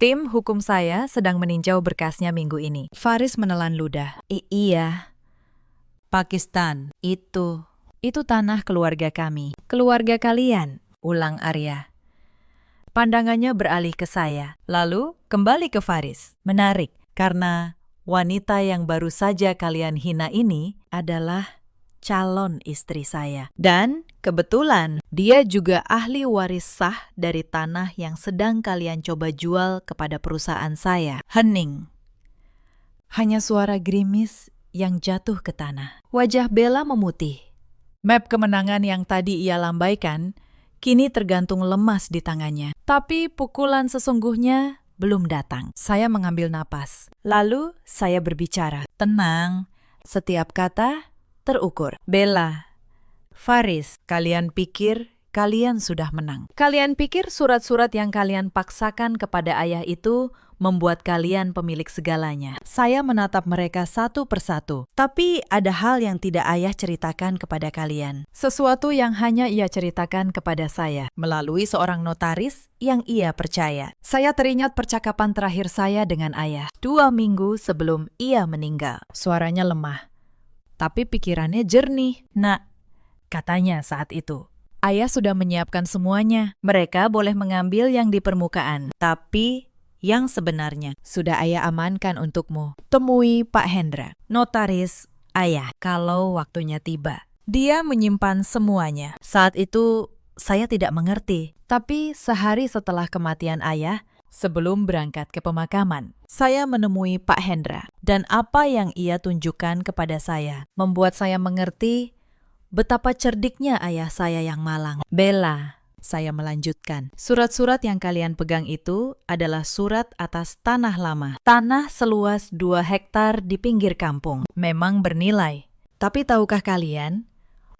"Tim hukum saya sedang meninjau berkasnya minggu ini." Faris menelan ludah. Iya. "Pakistan, itu tanah keluarga kami." "Keluarga kalian?" ulang Arya. Pandangannya beralih ke saya, lalu kembali ke Faris. "Menarik, karena wanita yang baru saja kalian hina ini adalah calon istri saya. Dan kebetulan dia juga ahli waris sah dari tanah yang sedang kalian coba jual kepada perusahaan saya." Hening. Hanya suara gerimis yang jatuh ke tanah. Wajah Bella memutih. Map kemenangan yang tadi ia lambaikan kini tergantung lemas di tangannya. Tapi pukulan sesungguhnya belum datang. Saya mengambil napas. Lalu saya berbicara. Tenang, setiap kata terukur. "Bella, Faris, kalian pikir kalian sudah menang. Kalian pikir surat-surat yang kalian paksakan kepada ayah itu membuat kalian pemilik segalanya." Saya menatap mereka satu persatu. "Tapi ada hal yang tidak ayah ceritakan kepada kalian. Sesuatu yang hanya ia ceritakan kepada saya melalui seorang notaris yang ia percaya." Saya teringat percakapan terakhir saya dengan ayah 2 minggu sebelum ia meninggal. Suaranya lemah, tapi pikirannya jernih. "Nak," katanya saat itu, "ayah sudah menyiapkan semuanya. Mereka boleh mengambil yang di permukaan, tapi yang sebenarnya sudah ayah amankan untukmu. Temui Pak Hendra, notaris ayah, kalau waktunya tiba." Dia menyimpan semuanya. Saat itu saya tidak mengerti, tapi sehari setelah kematian ayah, sebelum berangkat ke pemakaman, saya menemui Pak Hendra, dan apa yang ia tunjukkan kepada saya membuat saya mengerti betapa cerdiknya ayah saya yang malang. "Bella," saya melanjutkan, "surat-surat yang kalian pegang itu adalah surat atas tanah lama. Tanah seluas 2 hektar di pinggir kampung. Memang bernilai. Tapi tahukah kalian,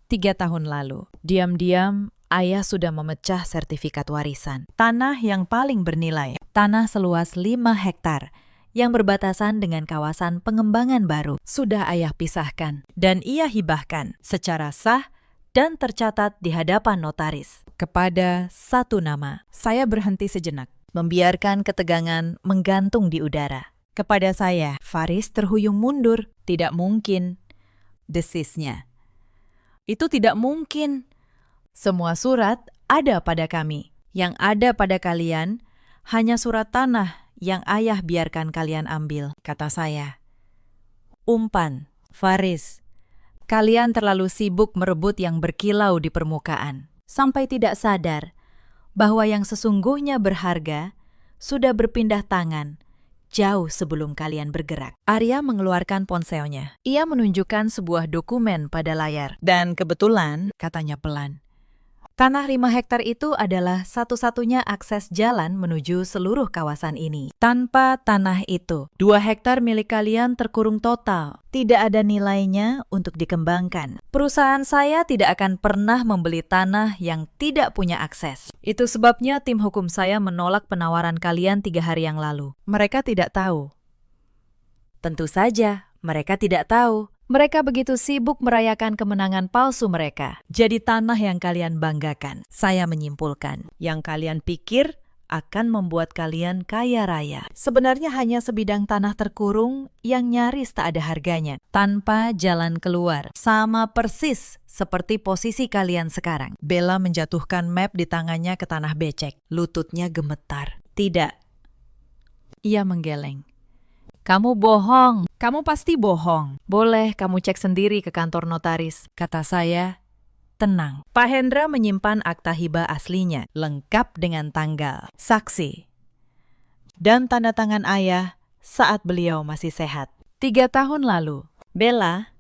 3 tahun lalu, diam-diam ayah sudah memecah sertifikat warisan. Tanah yang paling bernilai, tanah seluas 5 hektar yang berbatasan dengan kawasan pengembangan baru, sudah ayah pisahkan dan ia hibahkan secara sah dan tercatat di hadapan notaris. Kepada satu nama, saya berhenti sejenak, membiarkan ketegangan menggantung di udara. Kepada saya, Faris terhuyung mundur. Tidak mungkin, desisnya. Itu tidak mungkin. Semua surat ada pada kami. Yang ada pada kalian hanya surat tanah yang ayah biarkan kalian ambil, kata saya. Umpan, Faris. Kalian terlalu sibuk merebut yang berkilau di permukaan, sampai tidak sadar bahwa yang sesungguhnya berharga sudah berpindah tangan jauh sebelum kalian bergerak. Arya mengeluarkan ponselnya. Ia menunjukkan sebuah dokumen pada layar. Dan kebetulan, katanya pelan, tanah 5 hektar itu adalah satu-satunya akses jalan menuju seluruh kawasan ini. Tanpa tanah itu, 2 hektar milik kalian terkurung total. Tidak ada nilainya untuk dikembangkan. Perusahaan saya tidak akan pernah membeli tanah yang tidak punya akses. Itu sebabnya tim hukum saya menolak penawaran kalian 3 hari yang lalu. Mereka tidak tahu. Tentu saja, mereka tidak tahu. Mereka begitu sibuk merayakan kemenangan palsu mereka. Jadi tanah yang kalian banggakan, saya menyimpulkan, yang kalian pikir akan membuat kalian kaya raya. Sebenarnya hanya sebidang tanah terkurung yang nyaris tak ada harganya, tanpa jalan keluar. Sama persis seperti posisi kalian sekarang. Bella menjatuhkan map di tangannya ke tanah becek. Lututnya gemetar. Tidak. Ia menggeleng. Kamu bohong. Kamu pasti bohong. Boleh kamu cek sendiri ke kantor notaris, kata saya. Tenang. Pak Hendra menyimpan akta hibah aslinya, lengkap dengan tanggal, saksi, dan tanda tangan ayah saat beliau masih sehat. 3 tahun lalu. Bella,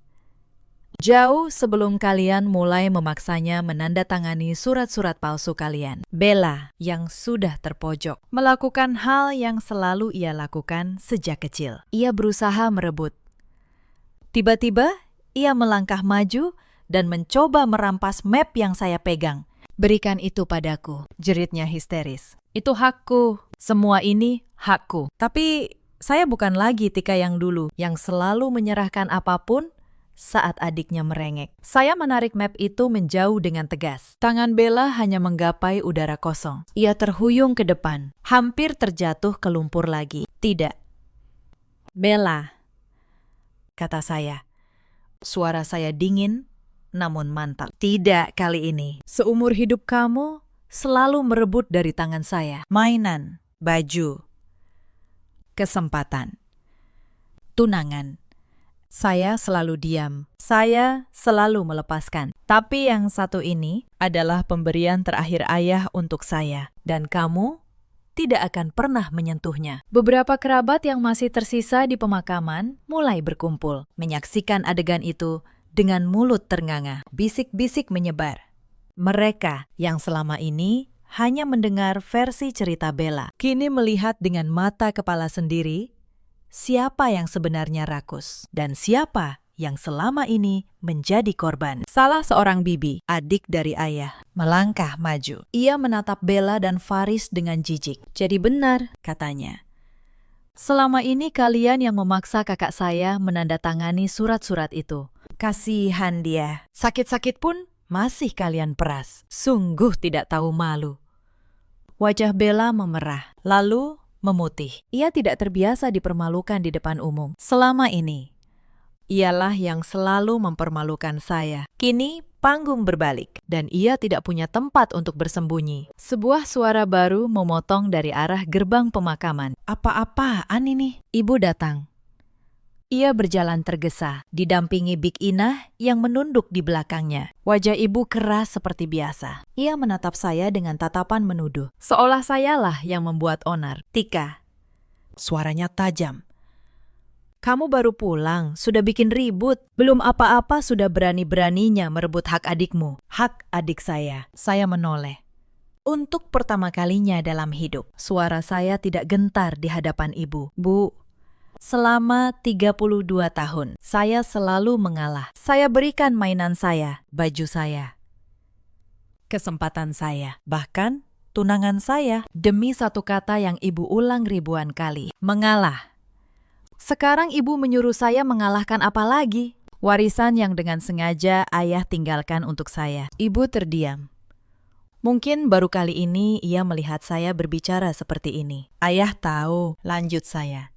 jauh sebelum kalian mulai memaksanya menandatangani surat-surat palsu kalian, Bella yang sudah terpojok melakukan hal yang selalu ia lakukan sejak kecil. Ia berusaha merebut. Tiba-tiba, ia melangkah maju dan mencoba merampas map yang saya pegang. Berikan itu padaku, jeritnya histeris. Itu hakku. Semua ini hakku. Tapi saya bukan lagi Tika yang dulu, yang selalu menyerahkan apapun saat adiknya merengek. Saya menarik map itu menjauh dengan tegas. Tangan Bella hanya menggapai udara kosong. Ia terhuyung ke depan, hampir terjatuh ke lumpur lagi. Tidak. Bella, kata saya. Suara saya dingin, namun mantap. Tidak kali ini. Seumur hidup kamu selalu merebut dari tangan saya. Mainan, baju, kesempatan, tunangan. Saya selalu diam. Saya selalu melepaskan. Tapi yang satu ini adalah pemberian terakhir ayah untuk saya. Dan kamu tidak akan pernah menyentuhnya. Beberapa kerabat yang masih tersisa di pemakaman mulai berkumpul, menyaksikan adegan itu dengan mulut ternganga. Bisik-bisik menyebar. Mereka yang selama ini hanya mendengar versi cerita Bella, kini melihat dengan mata kepala sendiri siapa yang sebenarnya rakus dan siapa yang selama ini menjadi korban. Salah seorang bibi, adik dari ayah, melangkah maju. Ia menatap Bella dan Faris dengan jijik. Jadi benar, katanya. Selama ini kalian yang memaksa kakak saya menandatangani surat-surat itu. Kasihan dia. Sakit-sakit pun masih kalian peras. Sungguh tidak tahu malu. Wajah Bella memerah, lalu memutih. Ia tidak terbiasa dipermalukan di depan umum. Selama ini, ialah yang selalu mempermalukan saya. Kini panggung berbalik, dan ia tidak punya tempat untuk bersembunyi. Sebuah suara baru memotong dari arah gerbang pemakaman. Apa-apaan ini? Ibu datang. Ia berjalan tergesa, didampingi Bik Inah yang menunduk di belakangnya. Wajah ibu keras seperti biasa. Ia menatap saya dengan tatapan menuduh. Seolah sayalah yang membuat onar. Tika. Suaranya tajam. Kamu baru pulang, sudah bikin ribut. Belum apa-apa sudah berani-beraninya merebut hak adikmu. Hak adik saya. Saya menoleh. Untuk pertama kalinya dalam hidup, suara saya tidak gentar di hadapan ibu. Bu, selama 32 tahun, saya selalu mengalah. Saya berikan mainan saya, baju saya, kesempatan saya, bahkan tunangan saya, demi satu kata yang ibu ulang ribuan kali. Mengalah. Sekarang ibu menyuruh saya mengalahkan apa lagi? Warisan yang dengan sengaja ayah tinggalkan untuk saya. Ibu terdiam. Mungkin baru kali ini ia melihat saya berbicara seperti ini. Ayah tahu, lanjut saya.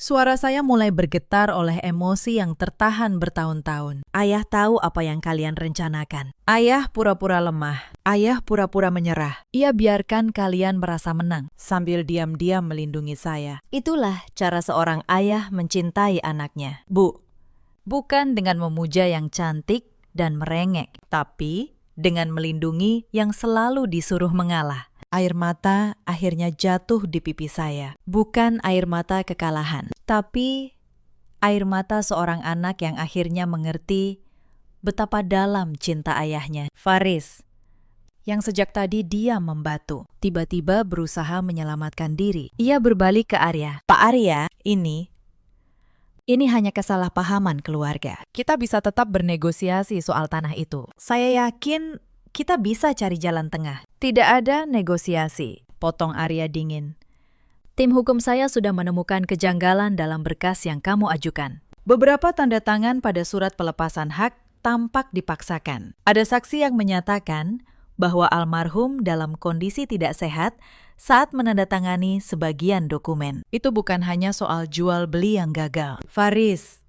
Suara saya mulai bergetar oleh emosi yang tertahan bertahun-tahun. Ayah tahu apa yang kalian rencanakan. Ayah pura-pura lemah. Ayah pura-pura menyerah. Ia biarkan kalian merasa menang sambil diam-diam melindungi saya. Itulah cara seorang ayah mencintai anaknya. Bu, bukan dengan memuja yang cantik dan merengek, tapi dengan melindungi yang selalu disuruh mengalah. Air mata akhirnya jatuh di pipi saya. Bukan air mata kekalahan, tapi air mata seorang anak yang akhirnya mengerti betapa dalam cinta ayahnya. Faris, yang sejak tadi diam membatu, tiba-tiba berusaha menyelamatkan diri. Ia berbalik ke Arya. Pak Arya, ini hanya kesalahpahaman keluarga. Kita bisa tetap bernegosiasi soal tanah itu. Saya yakin kita bisa cari jalan tengah. Tidak ada negosiasi, potong Arya dingin. Tim hukum saya sudah menemukan kejanggalan dalam berkas yang kamu ajukan. Beberapa tanda tangan pada surat pelepasan hak tampak dipaksakan. Ada saksi yang menyatakan bahwa almarhum dalam kondisi tidak sehat saat menandatangani sebagian dokumen. Itu bukan hanya soal jual beli yang gagal. Faris,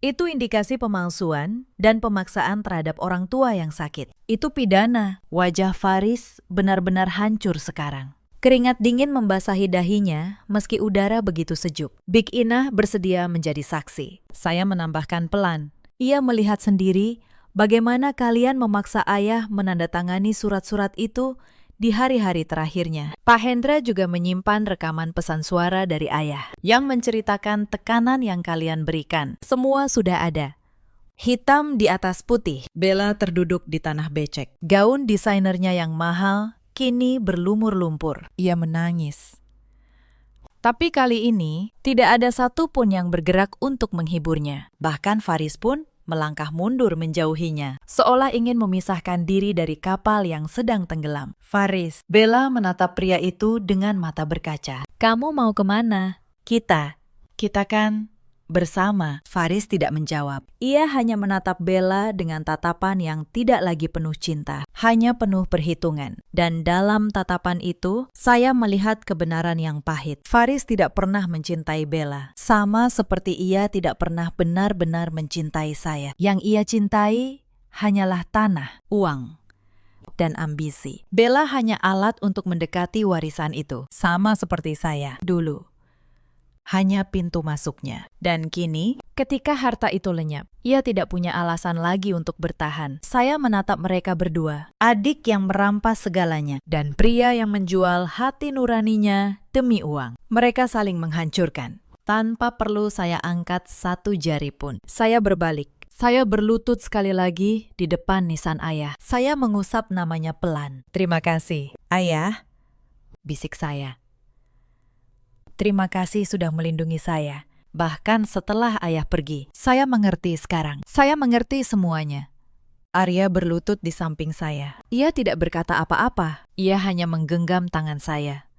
itu indikasi pemalsuan dan pemaksaan terhadap orang tua yang sakit. Itu pidana. Wajah Faris benar-benar hancur sekarang. Keringat dingin membasahi dahinya meski udara begitu sejuk. Big Inah bersedia menjadi saksi. Saya menambahkan pelan. Ia melihat sendiri bagaimana kalian memaksa ayah menandatangani surat-surat itu di hari-hari terakhirnya. Pak Hendra juga menyimpan rekaman pesan suara dari ayah yang menceritakan tekanan yang kalian berikan. Semua sudah ada. Hitam di atas putih. Bella terduduk di tanah becek. Gaun desainernya yang mahal kini berlumur lumpur. Ia menangis. Tapi kali ini tidak ada satupun yang bergerak untuk menghiburnya. Bahkan Faris pun melangkah mundur menjauhinya, seolah ingin memisahkan diri dari kapal yang sedang tenggelam. Faris, Bella menatap pria itu dengan mata berkaca. Kamu mau kemana? Kita kan bersama. Faris tidak menjawab. Ia hanya menatap Bella dengan tatapan yang tidak lagi penuh cinta, hanya penuh perhitungan. Dan dalam tatapan itu, saya melihat kebenaran yang pahit. Faris tidak pernah mencintai Bella, sama seperti ia tidak pernah benar-benar mencintai saya. Yang ia cintai hanyalah tanah, uang, dan ambisi. Bella hanya alat untuk mendekati warisan itu, sama seperti saya dulu. Hanya pintu masuknya. Dan kini, ketika harta itu lenyap, ia tidak punya alasan lagi untuk bertahan. Saya menatap mereka berdua, adik yang merampas segalanya, dan pria yang menjual hati nuraninya demi uang. Mereka saling menghancurkan, tanpa perlu saya angkat satu jari pun. Saya berbalik. Saya berlutut sekali lagi di depan nisan ayah. Saya mengusap namanya pelan. Terima kasih, ayah, bisik saya. Terima kasih sudah melindungi saya. Bahkan setelah ayah pergi, saya mengerti sekarang. Saya mengerti semuanya. Arya berlutut di samping saya. Ia tidak berkata apa-apa. Ia hanya menggenggam tangan saya.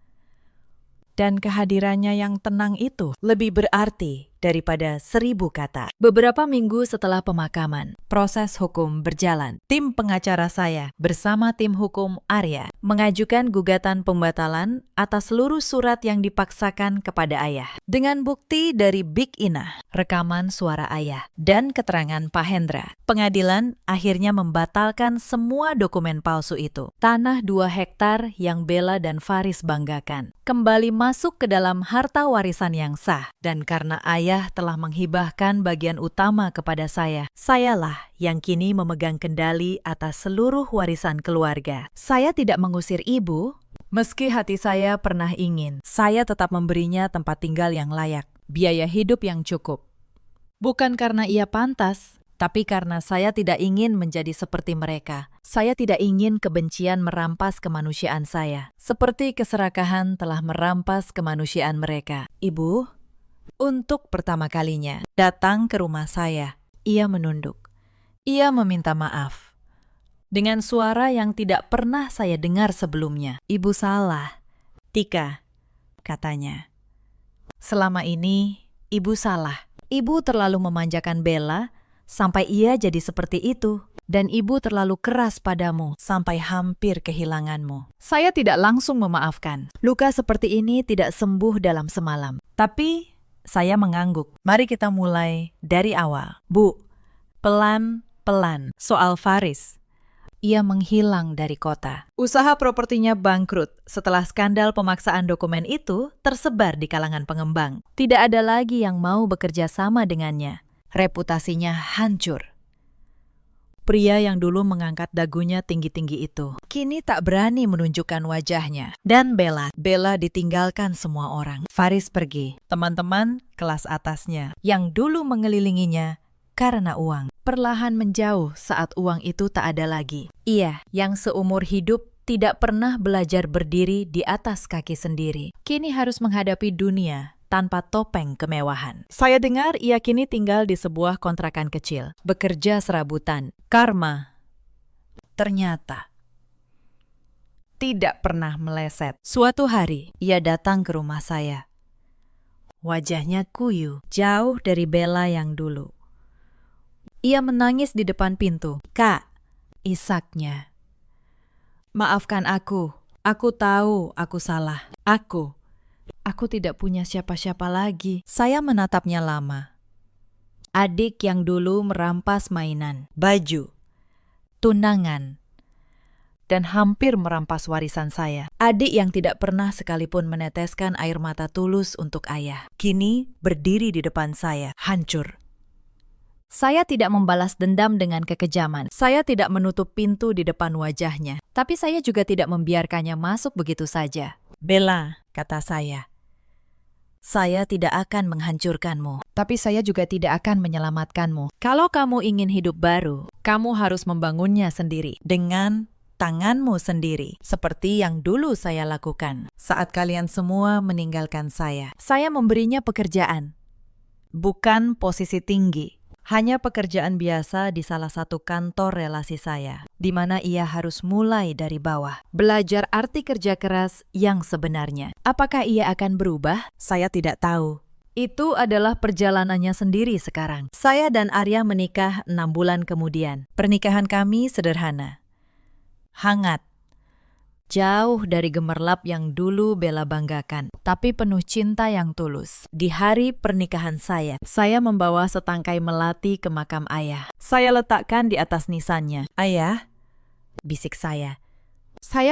Dan kehadirannya yang tenang itu lebih berarti daripada 1000 kata. Beberapa minggu setelah pemakaman, proses hukum berjalan. Tim pengacara saya bersama tim hukum Arya mengajukan gugatan pembatalan atas seluruh surat yang dipaksakan kepada ayah. Dengan bukti dari Big Inah, rekaman suara ayah, dan keterangan Pak Hendra, pengadilan akhirnya membatalkan semua dokumen palsu itu. Tanah 2 hektar yang Bella dan Faris banggakan kembali masuk ke dalam harta warisan yang sah. Dan karena ayah telah menghibahkan bagian utama kepada saya, sayalah yang kini memegang kendali atas seluruh warisan keluarga. Saya tidak mengusir ibu, meski hati saya pernah ingin. Saya tetap memberinya tempat tinggal yang layak, biaya hidup yang cukup. Bukan karena ia pantas, tapi karena saya tidak ingin menjadi seperti mereka. Saya tidak ingin kebencian merampas kemanusiaan saya, seperti keserakahan telah merampas kemanusiaan mereka. Ibu, untuk pertama kalinya, datang ke rumah saya. Ia menunduk. Ia meminta maaf. Dengan suara yang tidak pernah saya dengar sebelumnya. Ibu salah. Tika, katanya. Selama ini, ibu salah. Ibu terlalu memanjakan Bella sampai ia jadi seperti itu. Dan ibu terlalu keras padamu sampai hampir kehilanganmu. Saya tidak langsung memaafkan. Luka seperti ini tidak sembuh dalam semalam. Tapi saya mengangguk. Mari kita mulai dari awal. Bu, pelan-pelan soal Faris. Ia menghilang dari kota. Usaha propertinya bangkrut setelah skandal pemaksaan dokumen itu tersebar di kalangan pengembang. Tidak ada lagi yang mau bekerja sama dengannya. Reputasinya hancur. Pria yang dulu mengangkat dagunya tinggi-tinggi itu kini tak berani menunjukkan wajahnya. Dan Bella ditinggalkan semua orang. Faris pergi. Teman-teman kelas atasnya yang dulu mengelilinginya karena uang perlahan menjauh saat uang itu tak ada lagi. Ia yang seumur hidup tidak pernah belajar berdiri di atas kaki sendiri, kini harus menghadapi dunia tanpa topeng kemewahan. Saya dengar ia kini tinggal di sebuah kontrakan kecil, bekerja serabutan. Karma ternyata tidak pernah meleset. Suatu hari ia datang ke rumah saya. Wajahnya kuyu, jauh dari Bella yang dulu. Ia menangis di depan pintu. Kak, isaknya. Maafkan aku tahu aku salah. Aku tidak punya siapa-siapa lagi. Saya menatapnya lama. Adik yang dulu merampas mainan, baju, tunangan, dan hampir merampas warisan saya. Adik yang tidak pernah sekalipun meneteskan air mata tulus untuk ayah. Kini berdiri di depan saya, hancur. Saya tidak membalas dendam dengan kekejaman. Saya tidak menutup pintu di depan wajahnya. Tapi saya juga tidak membiarkannya masuk begitu saja. Bella, kata saya tidak akan menghancurkanmu, tapi saya juga tidak akan menyelamatkanmu. Kalau kamu ingin hidup baru, kamu harus membangunnya sendiri, dengan tanganmu sendiri, seperti yang dulu saya lakukan. Saat kalian semua meninggalkan saya memberinya pekerjaan, bukan posisi tinggi. Hanya pekerjaan biasa di salah satu kantor relasi saya, di mana ia harus mulai dari bawah, belajar arti kerja keras yang sebenarnya. Apakah ia akan berubah? Saya tidak tahu. Itu adalah perjalanannya sendiri sekarang. Saya dan Arya menikah 6 bulan kemudian. Pernikahan kami sederhana, hangat, jauh dari gemerlap yang dulu Bella banggakan, tapi penuh cinta yang tulus. Di hari pernikahan saya membawa setangkai melati ke makam ayah. Saya letakkan di atas nisannya. Ayah, bisik saya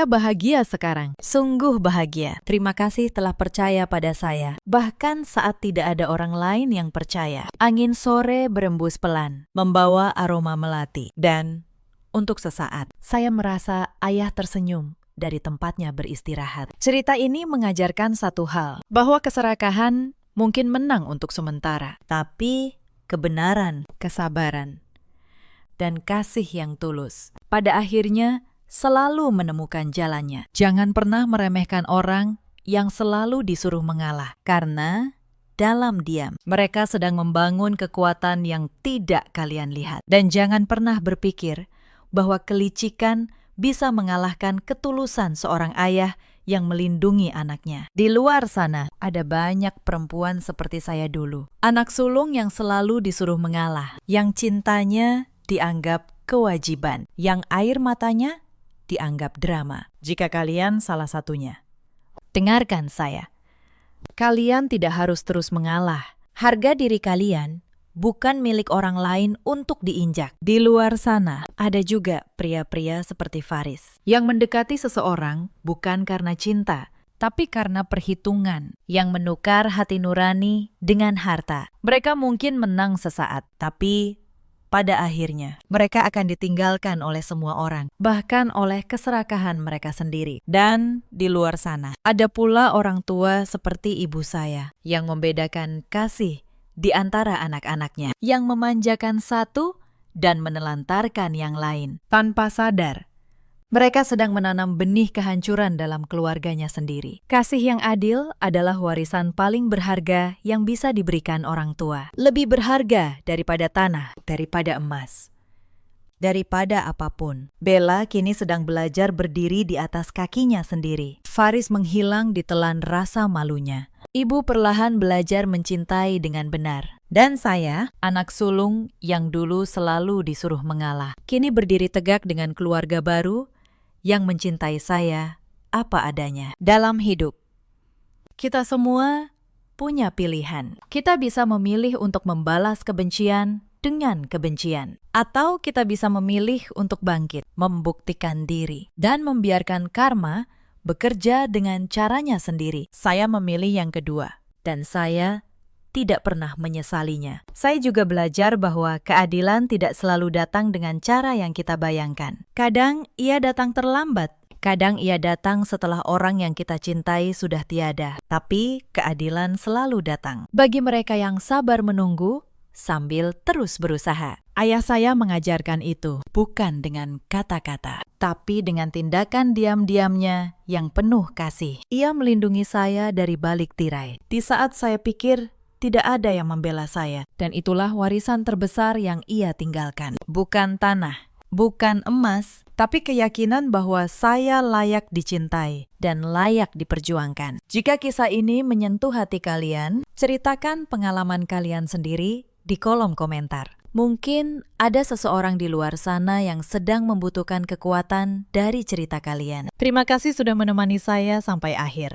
bahagia sekarang. Sungguh bahagia. Terima kasih telah percaya pada saya. Bahkan saat tidak ada orang lain yang percaya. Angin sore berembus pelan, membawa aroma melati. Dan untuk sesaat, saya merasa ayah tersenyum dari tempatnya beristirahat. Cerita ini mengajarkan satu hal, bahwa keserakahan mungkin menang untuk sementara, tapi kebenaran, kesabaran, dan kasih yang tulus pada akhirnya selalu menemukan jalannya. Jangan pernah meremehkan orang yang selalu disuruh mengalah, karena dalam diam mereka sedang membangun kekuatan yang tidak kalian lihat. Dan jangan pernah berpikir bahwa kelicikan bisa mengalahkan ketulusan seorang ayah yang melindungi anaknya. Di luar sana, ada banyak perempuan seperti saya dulu. Anak sulung yang selalu disuruh mengalah, yang cintanya dianggap kewajiban, yang air matanya dianggap drama. Jika kalian salah satunya, dengarkan saya. Kalian tidak harus terus mengalah. Harga diri kalian bukan milik orang lain untuk diinjak. Di luar sana, ada juga pria-pria seperti Faris yang mendekati seseorang bukan karena cinta, tapi karena perhitungan, yang menukar hati nurani dengan harta. Mereka mungkin menang sesaat, tapi pada akhirnya mereka akan ditinggalkan oleh semua orang, bahkan oleh keserakahan mereka sendiri. Dan di luar sana, ada pula orang tua seperti ibu saya yang membedakan kasih di antara anak-anaknya, yang memanjakan satu dan menelantarkan yang lain. Tanpa sadar, mereka sedang menanam benih kehancuran dalam keluarganya sendiri. Kasih yang adil adalah warisan paling berharga yang bisa diberikan orang tua. Lebih berharga daripada tanah, daripada emas, daripada apapun. Bella kini sedang belajar berdiri di atas kakinya sendiri. Faris menghilang ditelan rasa malunya. Ibu perlahan belajar mencintai dengan benar. Dan saya, anak sulung yang dulu selalu disuruh mengalah, kini berdiri tegak dengan keluarga baru yang mencintai saya apa adanya. Dalam hidup, kita semua punya pilihan. Kita bisa memilih untuk membalas kebencian dengan kebencian. Atau kita bisa memilih untuk bangkit, membuktikan diri, dan membiarkan karma bekerja dengan caranya sendiri. Saya memilih yang kedua, dan saya tidak pernah menyesalinya. Saya juga belajar bahwa keadilan tidak selalu datang dengan cara yang kita bayangkan. Kadang ia datang terlambat. Kadang ia datang setelah orang yang kita cintai sudah tiada. Tapi keadilan selalu datang. Bagi mereka yang sabar menunggu, sambil terus berusaha. Ayah saya mengajarkan itu, bukan dengan kata-kata, tapi dengan tindakan diam-diamnya yang penuh kasih. Ia melindungi saya dari balik tirai. Di saat saya pikir tidak ada yang membela saya. Dan itulah warisan terbesar yang ia tinggalkan. Bukan tanah, bukan emas, tapi keyakinan bahwa saya layak dicintai dan layak diperjuangkan. Jika kisah ini menyentuh hati kalian, ceritakan pengalaman kalian sendiri di kolom komentar. Mungkin ada seseorang di luar sana yang sedang membutuhkan kekuatan dari cerita kalian. Terima kasih sudah menemani saya sampai akhir.